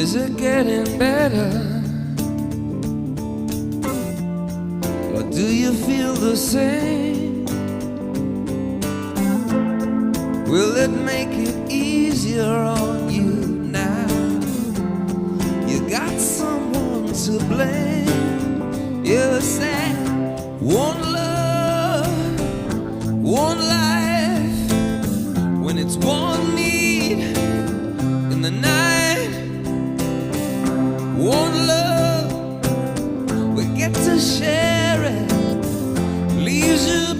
Is it getting better? Or do you feel the same? Will it make it easier on you now? You got someone to blame. You said one love, one life, when it's one need in the night. One love, we get to share it, leaves you